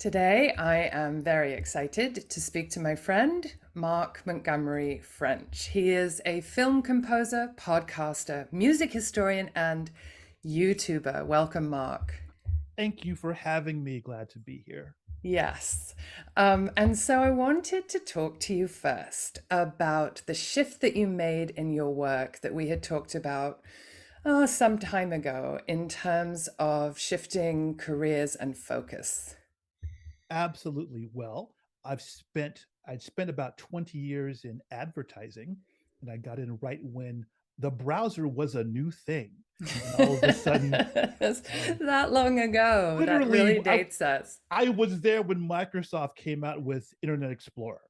Today, I am very excited to speak to my friend, Mark Montgomery French. He is a film composer, podcaster, music historian, and YouTuber. Welcome, Mark. Thank you for having me. Glad to be here. Yes. And so I wanted to talk to you first about the shift that you made in your work that we had talked about some time ago in terms of shifting careers and focus. Absolutely. Well, I'd spent about 20 years in advertising, and I got in right when the browser was a new thing. And all of a sudden, um, That long ago, that literally, really dates us. I was there when Microsoft came out with Internet Explorer.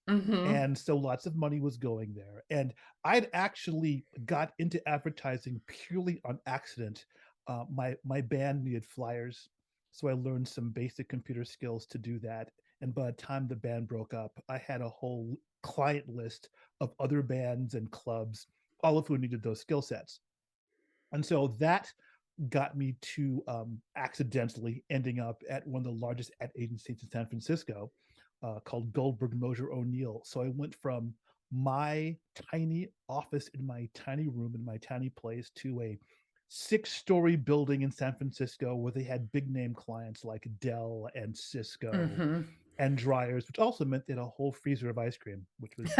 Hmm. And so lots of money was going there. And I'd actually got into advertising purely on accident. My band needed flyers, so I learned some basic computer skills to do that. And by the time the band broke up, I had a whole client list of other bands and clubs, all of who needed those skill sets. And so that got me to accidentally ending up at one of the largest ad agencies in San Francisco, called Goldberg Mosier O'Neill. So I went from my tiny office in my tiny room in my tiny place to a 6-story building in San Francisco where they had big name clients like Dell and Cisco Hmm. and dryers, which also meant they had a whole freezer of ice cream, which was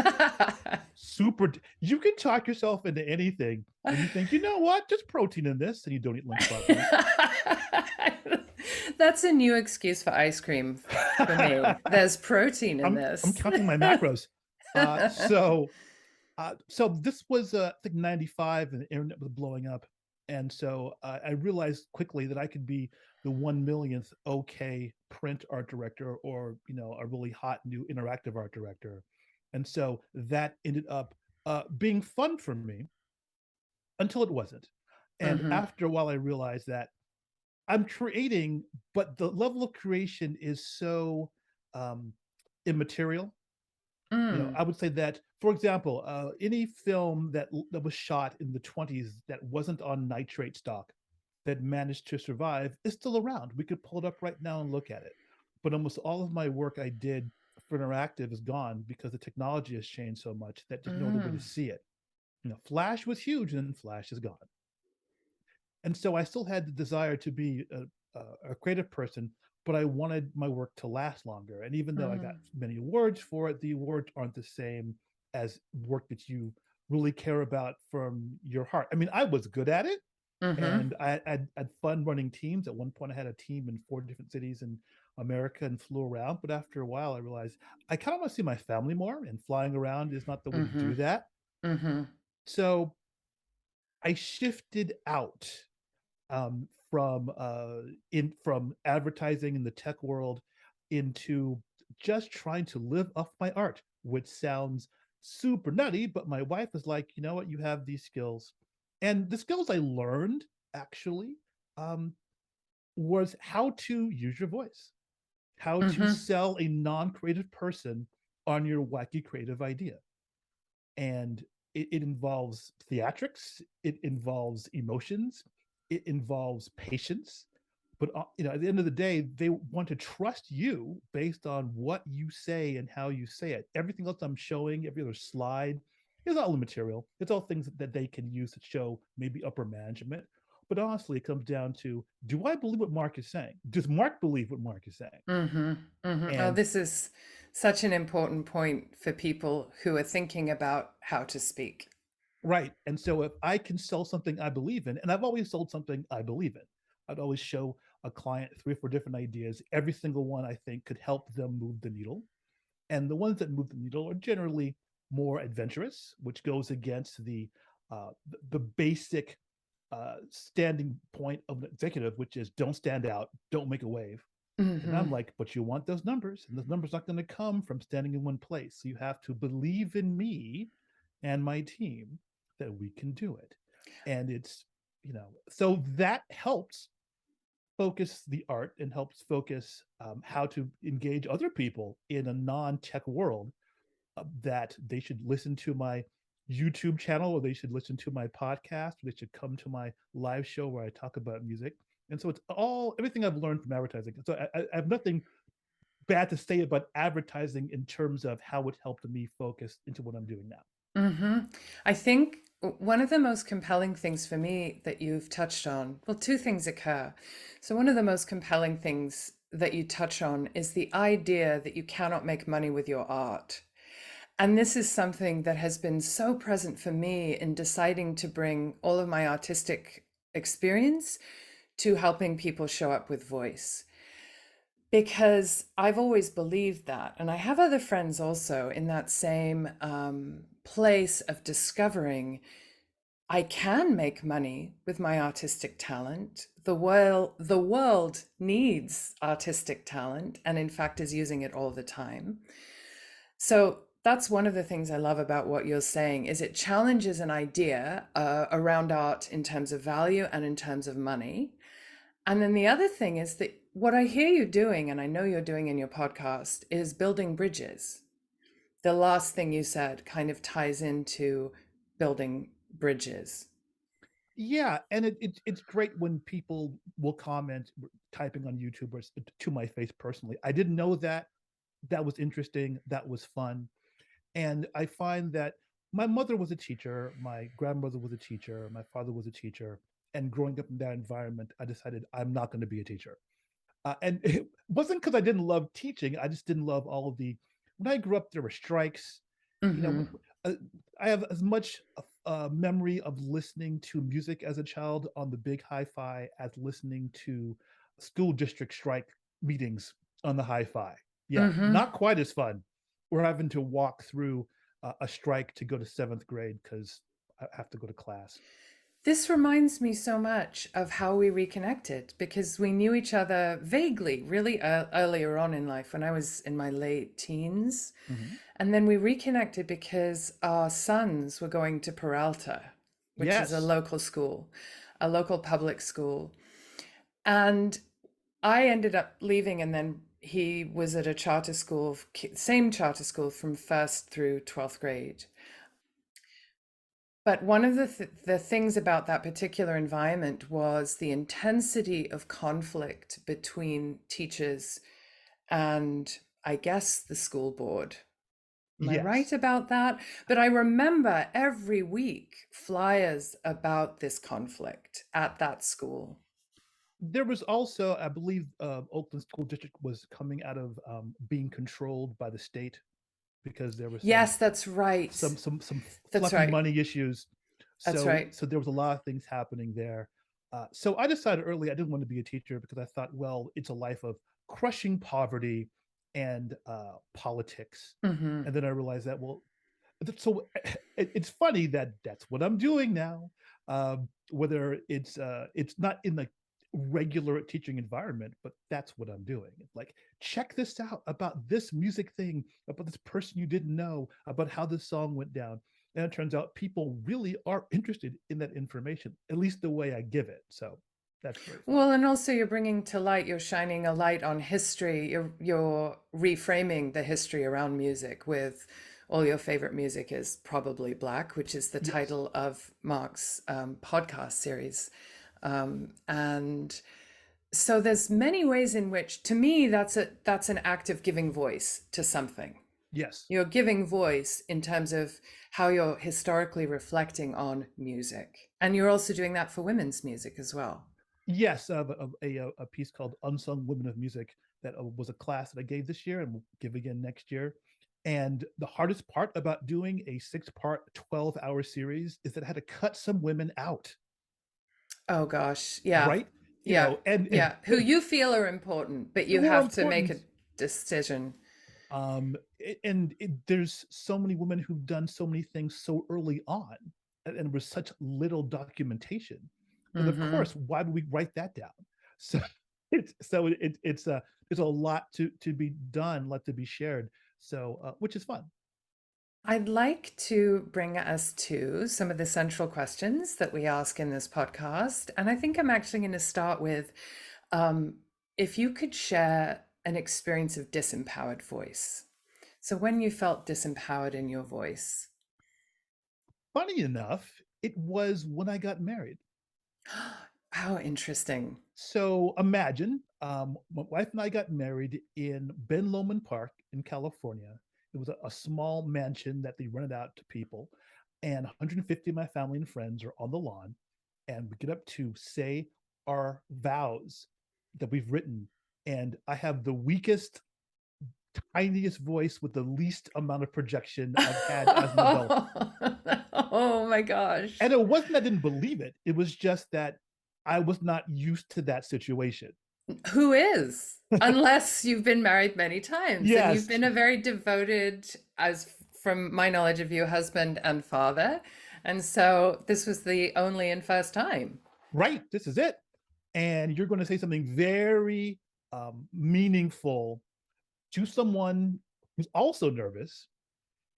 super. You can talk yourself into anything when you think, you know what, just protein in this, and you don't eat lunch properly. That's a new excuse for ice cream for me. There's protein in I'm this. counting my macros. So this was I think 95, and the internet was blowing up, and so I realized quickly that I could be the 1 millionth okay print art director, or a really hot new interactive art director, and so that ended up being fun for me until it wasn't. And Hmm. after a while, I realized that I'm creating, but the level of creation is so um, immaterial. Mm. I would say that, for example, any film that was shot in the 20s that wasn't on nitrate stock that managed to survive is still around. We could pull it up right now and look at it. But almost all of my work I did for interactive is gone because the technology has changed so much that there's no other way to Mm. see it. Flash was huge, and then Flash is gone. And so I still had the desire to be a creative person, but I wanted my work to last longer. And even though I got Mm. many awards for it, the awards aren't the same as work that you really care about from your heart. I mean, I was good at it, Hmm. and I had fun running teams. At one point, I had a team in 4 different cities in America and flew around. But after a while, I realized I kind of want to see my family more, and flying around is not the way to Hmm. do that. Hmm. So I shifted out from advertising in the tech world into just trying to live off my art, which sounds super nutty. But my wife is like, you know what, you have these skills, and the skills I learned actually um, was how to use your voice, how to Hmm. sell a non-creative person on your wacky creative idea. And it involves theatrics, it involves emotions, it involves patience. But at the end of the day, they want to trust you based on what you say and how you say it. Everything else I'm showing, every other slide, is all immaterial. It's all things that they can use to show maybe upper management. But honestly, it comes down to, do I believe what Mark is saying? Does Mark believe what Mark is saying? Hmm. Hmm. Oh, And this is such an important point for people who are thinking about how to speak. right. And so if I can sell something I believe in, and I've always sold something I believe in, I'd always show a client 3 or 4 different ideas. Every single one I think could help them move the needle. And the ones that move the needle are generally more adventurous, which goes against the basic standing point of an executive, which is don't stand out, don't make a wave. And I'm Hmm. like, but you want those numbers, and those numbers not going to come from standing in one place. So you have to believe in me and my team that we can do it. And so that helps focus the art and helps focus how to engage other people in a non-tech world, that they should listen to my YouTube channel, or they should listen to my podcast, or they should come to my live show where I talk about music. And so it's all everything I've learned from advertising. So I have nothing bad to say about advertising in terms of how it helped me focus into what I'm doing now. Hmm. I think one of the most compelling things for me that you've touched on, well, two things occur. So, one of the most compelling things that you touch on is the idea that you cannot make money with your art. And this is something that has been so present for me in deciding to bring all of my artistic experience to helping people show up with voice. Because I've always believed that. And I have other friends also in that same place of discovering I can make money with my artistic talent. The world needs artistic talent and, in fact, is using it all the time. So that's one of the things I love about what you're saying is it challenges an idea around art in terms of value and in terms of money. And then the other thing is that what I hear you doing, and I know you're doing in your podcast, is building bridges. The last thing you said kind of ties into building bridges. Yeah, and it's great when people will comment typing on YouTube or to my face personally. I didn't know that. That was interesting. That was fun. And I find that my mother was a teacher, my grandmother was a teacher, my father was a teacher. And growing up in that environment, I decided I'm not going to be a teacher. And it wasn't because I didn't love teaching. I just didn't love all of the. When I grew up, there were strikes. You know, Mm-hmm. uh, I have as much memory of listening to music as a child on the big hi-fi as listening to school district strike meetings on the hi-fi. Yeah, Mm-hmm. not quite as fun. We're having to walk through a strike to go to seventh grade because I have to go to class. This reminds me so much of how we reconnected because we knew each other vaguely, really earlier on in life when I was in my late teens. Mm-hmm. And then we reconnected because our sons were going to Peralta, which is a Yes. local school, a local public school. And I ended up leaving, and then he was at a charter school, same charter school from first through 12th grade. But one of the things about that particular environment was the intensity of conflict between teachers and, I guess, the school board. Am I right Yes. about that? But I remember every week flyers about this conflict at that school. There was also, I believe, Oakland School District was coming out of being controlled by the state because there was Yes, that's right. some That's fluffy right. money issues. That's So right. so there was a lot of things happening there. So I decided early I didn't want to be a teacher because I thought, well, it's a life of crushing poverty and politics. Hmm. And then I realized that, well, so it's funny that that's what I'm doing now. Whether it's not in the regular teaching environment, but that's what I'm doing. Like, check this out about this music thing, about this person you didn't know, about how this song went down. And it turns out people really are interested in that information, at least the way I give it. So that's very fun. Well, and also you're bringing to light, you're shining a light on history. You're reframing the history around music with all your favorite music is probably Black, which is the Yes. title of Mark's podcast series. And so there's many ways in which, to me, that's an act of giving voice to something. Yes. You're giving voice in terms of how you're historically reflecting on music. And you're also doing that for women's music as well. Yes, a piece called "Unsung Women of Music" that was a class that I gave this year and will give again next year. And the hardest part about doing a six-part, 12-hour series is that I had to cut some women out, Oh gosh. Yeah. right? You Yeah. know, and Yeah. Who you feel are important, but you who are have to make important. a decision. There's so many women who've done so many things so early on, and with such little documentation that, of Hmm. course, why would we write that down? So it's there's a lot to be done, lot to be shared. So which is fun. I'd like to bring us to some of the central questions that we ask in this podcast. And I think I'm actually going to start with um, if you could share an experience of disempowered voice. So when you felt disempowered in your voice. Funny enough, it was when I got married. How interesting. So imagine my wife and I got married in Ben Lomond Park in California. It was a small mansion that they rented out to people, and 150 of my family and friends are on the lawn, and we get up to say our vows that we've written. And I have the weakest, tiniest voice with the least amount of projection I've had as an adult. Oh my gosh. And it wasn't that I didn't believe it, it was just that I was not used to that situation. Who is? Unless you've been married many times and you've Yes, been a very devoted, as from my knowledge of you, husband and father. And so this was the only and first time. right, this is it. And you're going to say something very meaningful to someone who's also nervous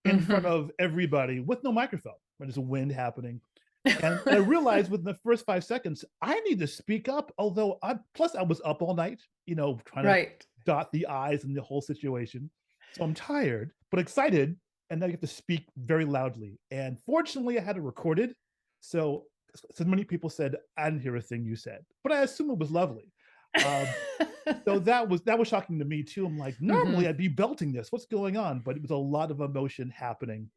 in front Hmm. of everybody with no microphone. There's a wind happening. And I realized within the first 5 seconds, I need to speak up. Although I was up all night, trying to Right. dot the I's in the whole situation. So I'm tired, but excited. And now you have to speak very loudly. And fortunately, I had it recorded. So many people said, I didn't hear a thing you said, but I assume it was lovely. Um, so that was shocking to me too. I'm like, normally Hmm. I'd be belting this. What's going on? But it was a lot of emotion happening.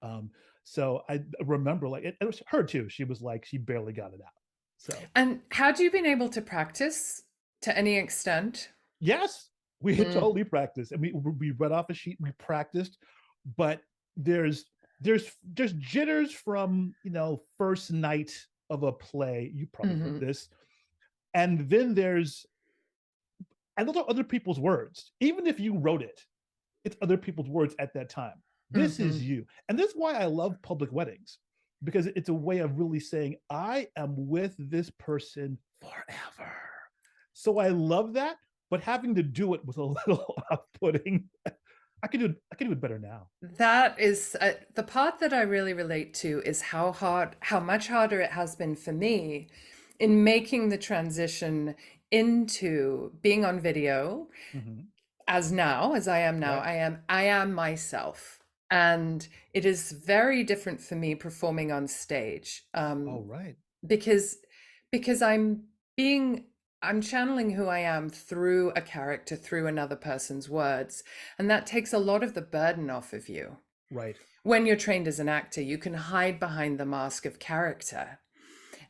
Um, so I remember like it was her too. She was like, she barely got it out. So And had you been able to practice to any extent? yes, we had Mm. totally practiced, and we read off a sheet. We practiced, but there's there's jitters from first night of a play. You probably heard Hmm. this, and then and those are other people's words. Even if you wrote it, it's other people's words at that time. This is Hmm. you. And this is why I love public weddings, because it's a way of really saying, I am with this person forever. So I love that, but having to do it was a little off-putting. I could do it better now. That is the part that I really relate to is how much harder it has been for me in making the transition into being on video Mm-hmm. as I am now. Right. I am myself. And it is very different for me performing on stage. Oh, right. Because because being I'm channeling who I am through a character, through another person's words, and that takes a lot of the burden off of you. Right. When you're trained as an actor, you can hide behind the mask of character.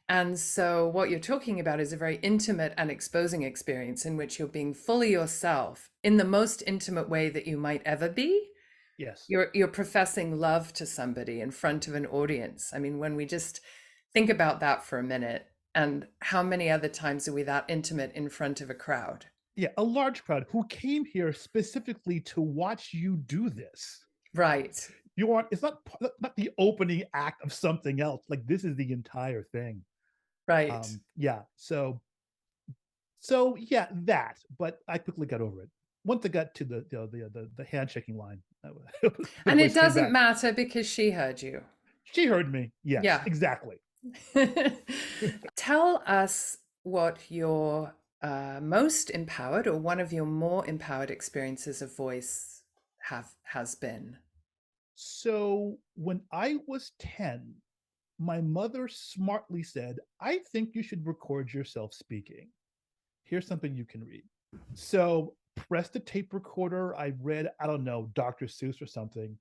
And so what you're talking about is a very intimate and exposing experience in which you're being fully yourself in the most intimate way that you might ever be. Yes. You're professing love to somebody in front of an audience. I mean, when we just think about that for a minute, and how many other times are we that intimate in front of a crowd? Yeah. A large crowd who came here specifically to watch you do this. Right, You aren't, it's not the opening act of something else. Like this is the entire thing. right. Yeah. So yeah, that. But I quickly got over it. Once I got to the handshaking line, the And it voice came doesn't back. matter because she heard you. She heard me. Yes, Yeah. exactly. Tell us what your most empowered or one of your more empowered experiences of voice have has been. So when I was 10, my mother smartly said, I think you should record yourself speaking. Here's something you can read. So pressed a tape recorder. I read, I don't know, Dr. Seuss or something,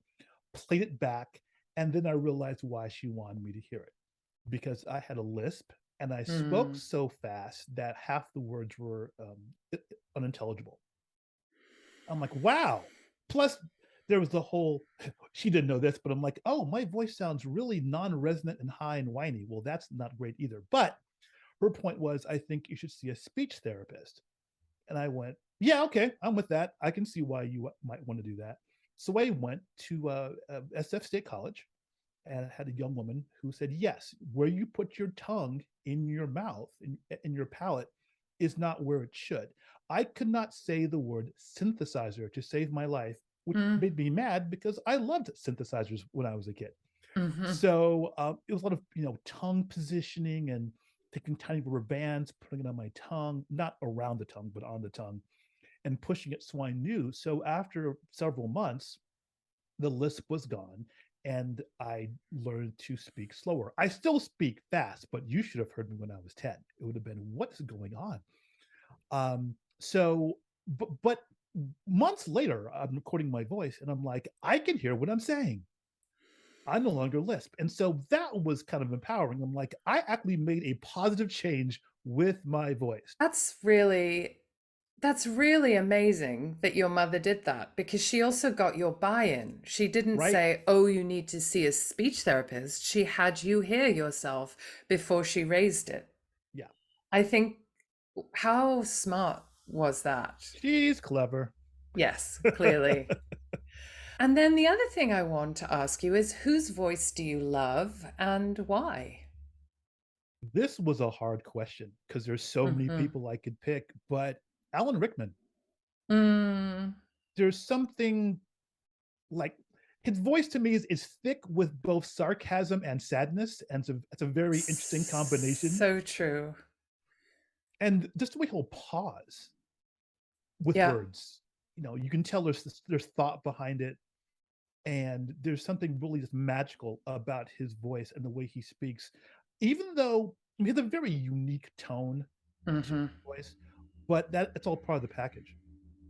played it back, and then I realized why she wanted me to hear it. Because I had a lisp and I spoke Mm. so fast that half the words were unintelligible. I'm like, wow. Plus, there was the whole, she didn't know this, but I'm like, oh, my voice sounds really non resonant and high and whiny. Well, that's not great either. But her point was, I think you should see a speech therapist. And I went, yeah, okay, I'm with that. I can see why you might want to do that. So I went to SF State College and I had a young woman who said, yes, where you put your tongue in your mouth, in your palate, is not where it should. I could not say the word synthesizer to save my life, which Mm. made me mad because I loved synthesizers when I was a kid. Hmm. So it was a lot of tongue positioning and taking tiny rubber bands, putting it on my tongue, not around the tongue, but on the tongue, and pushing it so I knew. So after several months, the lisp was gone, and I learned to speak slower. I still speak fast, but you should have heard me when I was 10. It would have been, what is going on? So, but months later, I'm recording my voice and I'm like, I can hear what I'm saying. I no longer lisp. And so that was kind of empowering. I'm like, I actually made a positive change with my voice. That's really amazing that your mother did that, because she also got your buy-in. She didn't Right? say, "Oh, you need to see a speech therapist." She had you hear yourself before she raised it. Yeah. I think, how smart was that? She's clever. Yes, clearly. And then the other thing I want to ask you is, whose voice do you love and why? This was a hard question because there's so many Mm-hmm. people I could pick, but Alan Rickman, Mm, there's something like his voice to me is thick with both sarcasm and sadness, and it's a very interesting combination. so true. And just the way he'll pause with Yeah. words, you can tell there's thought behind it, and there's something really just magical about his voice and the way he speaks. Even though he has a very unique tone to Mm-hmm. his voice, but it's all part of the package.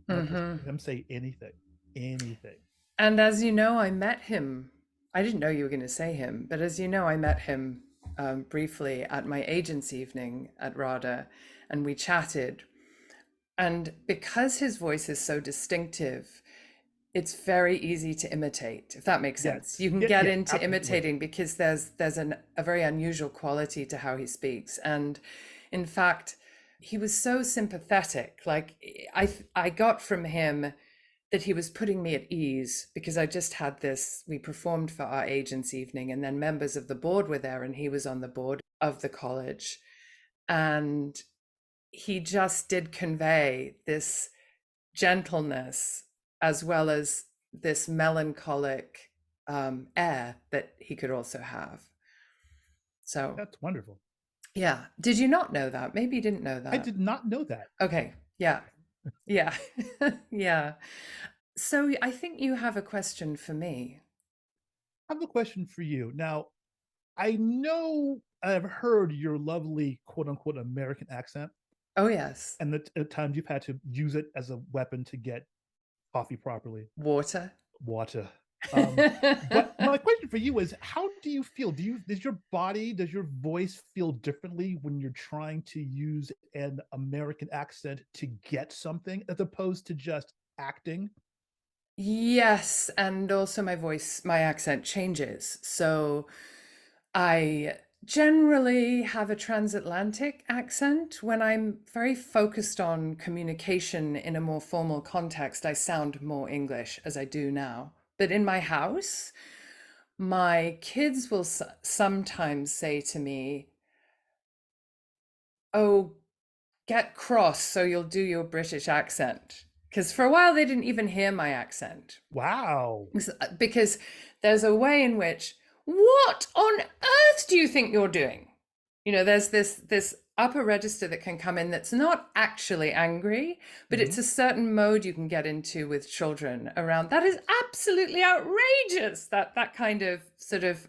Like listen Mm-hmm. to him say anything, anything. And as you know, I met him. I didn't know you were going to say him, but as you know, I met him briefly at my agent's evening at RADA, and we chatted. And because his voice is so distinctive, it's very easy to imitate, if that makes sense. Yes, You can yeah, get yeah, into absolutely. imitating because there's a very unusual quality to how he speaks. And in fact, he was so sympathetic. Like I got from him that he was putting me at ease, because I just had this, we performed for our agent's evening, and then members of the board were there, and he was on the board of the college. And he just did convey this gentleness as well as this melancholic air that he could also have. So, That's wonderful. yeah. Did you not know that? Maybe you didn't know I that. did not know that. Okay. Yeah. Yeah. Yeah. So I think you have a question for me. I have a question for you. Now, I know I've heard your lovely quote unquote American accent, Oh, yes. and the at times you've had to use it as a weapon to get coffee properly, Water. water. Um, but my question for you is, how do you feel? Does your voice feel differently when you're trying to use an American accent to get something as opposed to just acting? Yes, and also my accent changes. So I generally have a transatlantic accent. When I'm very focused on communication in a more formal context, I sound more English, as I do now. But in my house, my kids will sometimes say to me, "Oh, get cross so you'll do your British accent." Because for a while they didn't even hear my accent. Wow. Because there's a way in which, what on earth do you think you're doing? There's this upper register that can come in that's not actually angry, but Mm-hmm. it's a certain mode you can get into with children around that is absolutely outrageous. That kind of sort of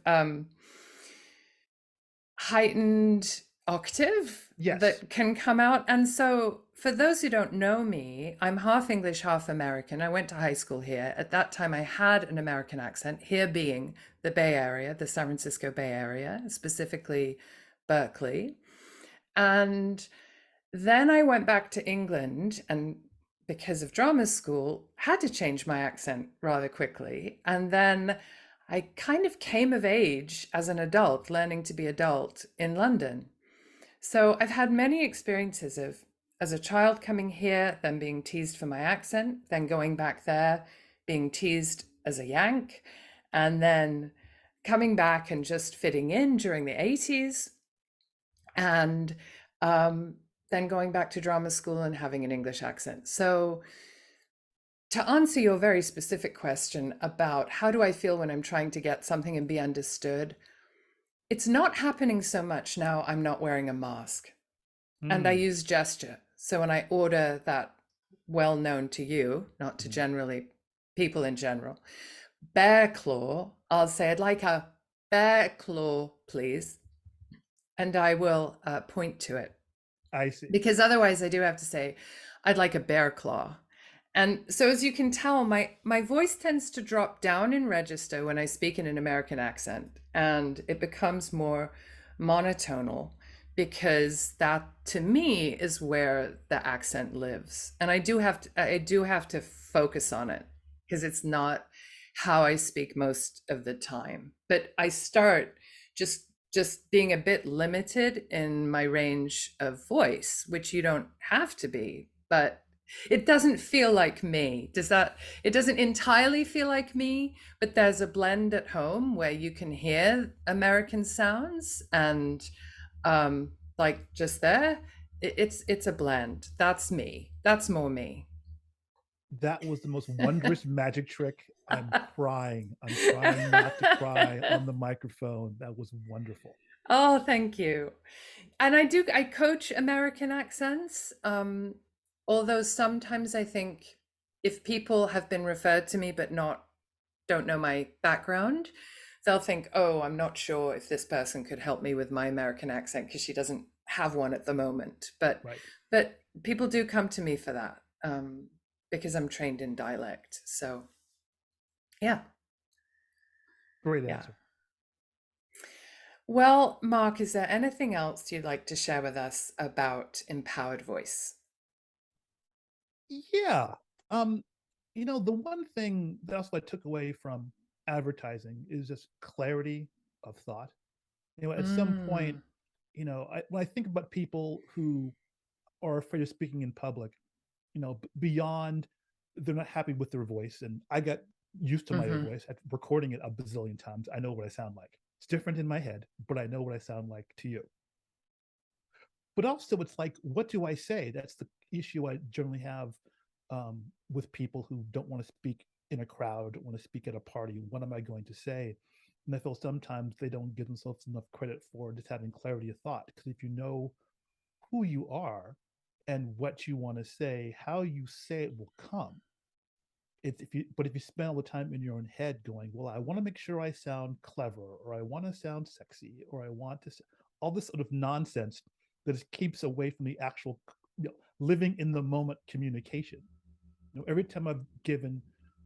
heightened octave Yes. that can come out. And so, for those who don't know me, I'm half English, half American. I went to high school here. At that time, I had an American accent, here being the Bay Area, the San Francisco Bay Area, specifically Berkeley. And then I went back to England, and because of drama school, had to change my accent rather quickly. And then I kind of came of age as an adult, learning to be adult in London. So I've had many experiences of, as a child, coming here, then being teased for my accent, then going back there, being teased as a Yank, and then coming back and just fitting in during the 80s, and um, then going back to drama school and having an English accent. So, to answer your very specific question about how do I feel when I'm trying to get something and be understood, it's not happening so much now. I'm not wearing a mask and I Mm-hmm. use gesture. So when I order that, well known to you, not to generally people in general, bear claw, I'll say, I'd like a bear claw, please. And I will point to it. I see. Because otherwise I do have to say, I'd like a bear claw. And so as you can tell, my voice tends to drop down in register when I speak in an American accent, and it becomes more monotonal because that to me is where the accent lives. And I do have to focus on it because it's not how I speak most of the time. But I start just just being a bit limited in my range of voice, which you don't have to be, but it doesn't feel like me. It doesn't entirely feel like me, but there's a blend at home where you can hear American sounds and like just there, it's a blend. That's me. That's more me. That was the most wondrous magic trick. I'm crying. I'm trying not to cry on the microphone. That was wonderful. Oh, thank you. And I coach American accents. Although sometimes I think if people have been referred to me but don't know my background, they'll think, oh, I'm not sure if this person could help me with my American accent because she doesn't have one at the moment. Right. But people do come to me for that, because I'm trained in dialect. So yeah, Great yeah. answer. Well, Mark, is there anything else you'd like to share with us about empowered voice? Yeah. The one thing that also I took away from advertising is just clarity of thought. At some point, Mm, when I think about people who are afraid of speaking in public, beyond they're not happy with their voice, and I got used to my own hmm voice at recording it a bazillion times. I know what I sound like. It's different in my head, but I know what I sound like to you. But also, it's like, what do I say? That's the issue I generally have with people who don't want to speak in a crowd, don't want to speak at a party. What am I going to say? And I feel sometimes they don't give themselves enough credit for just having clarity of thought. Because if you know who you are and what you want to say, how you say it will come. If you spend all the time in your own head going, well, I want to make sure I sound clever, or I want to sound sexy, or I want to all this sort of nonsense that just keeps away from the actual living in the moment communication. Every time I've given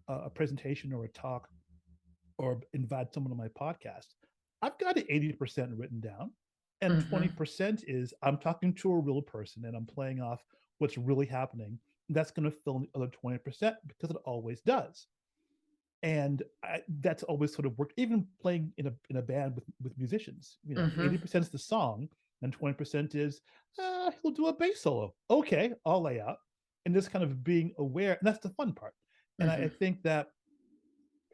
a presentation or a talk or invite someone on my podcast, I've got it 80% written down. And hmm 20% is I'm talking to a real person and I'm playing off what's really happening. That's going to fill in the other 20% because it always does. And that's always sort of worked, even playing in a band with musicians. hmm 80% is the song and 20% is he'll do a bass solo. Okay, I'll lay out. And just kind of being aware. And that's the fun part. And I hmm think that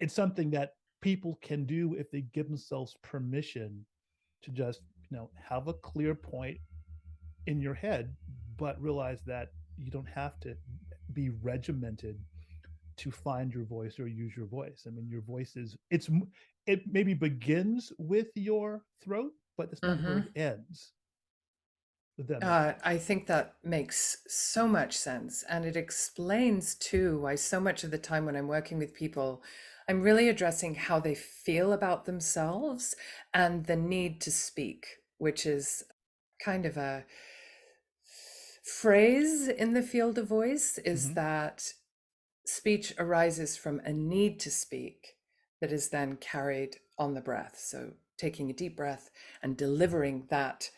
it's something that people can do if they give themselves permission to just have a clear point in your head, but realize that you don't have to be regimented to find your voice or use your voice. I mean, your voice it maybe begins with your throat, but it's not where hmm it ends. If that makes sense. I think that makes so much sense. And it explains too why so much of the time when I'm working with people, I'm really addressing how they feel about themselves and the need to speak, which is kind of a phrase in the field of voice, is Mm-hmm. that speech arises from a need to speak that is then carried on the breath. So taking a deep breath and delivering that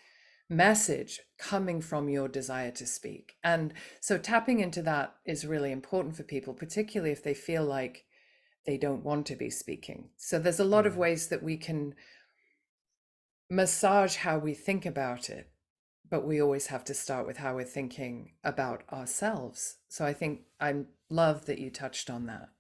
message coming from your desire to speak. And so tapping into that is really important for people, particularly if they feel like they don't want to be speaking. So there's a lot of Yeah. ways that we can massage how we think about it, but we always have to start with how we're thinking about ourselves. So I think I love that you touched on that.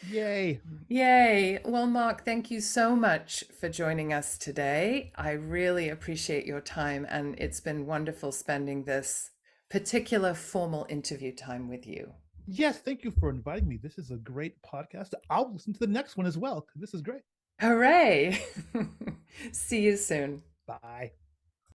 Yay. Yay. Well, Mark, thank you so much for joining us today. I really appreciate your time, and it's been wonderful spending this particular formal interview time with you. Yes, thank you for inviting me. This is a great podcast. I'll listen to the next one as well because this is great. Hooray. See you soon. Bye.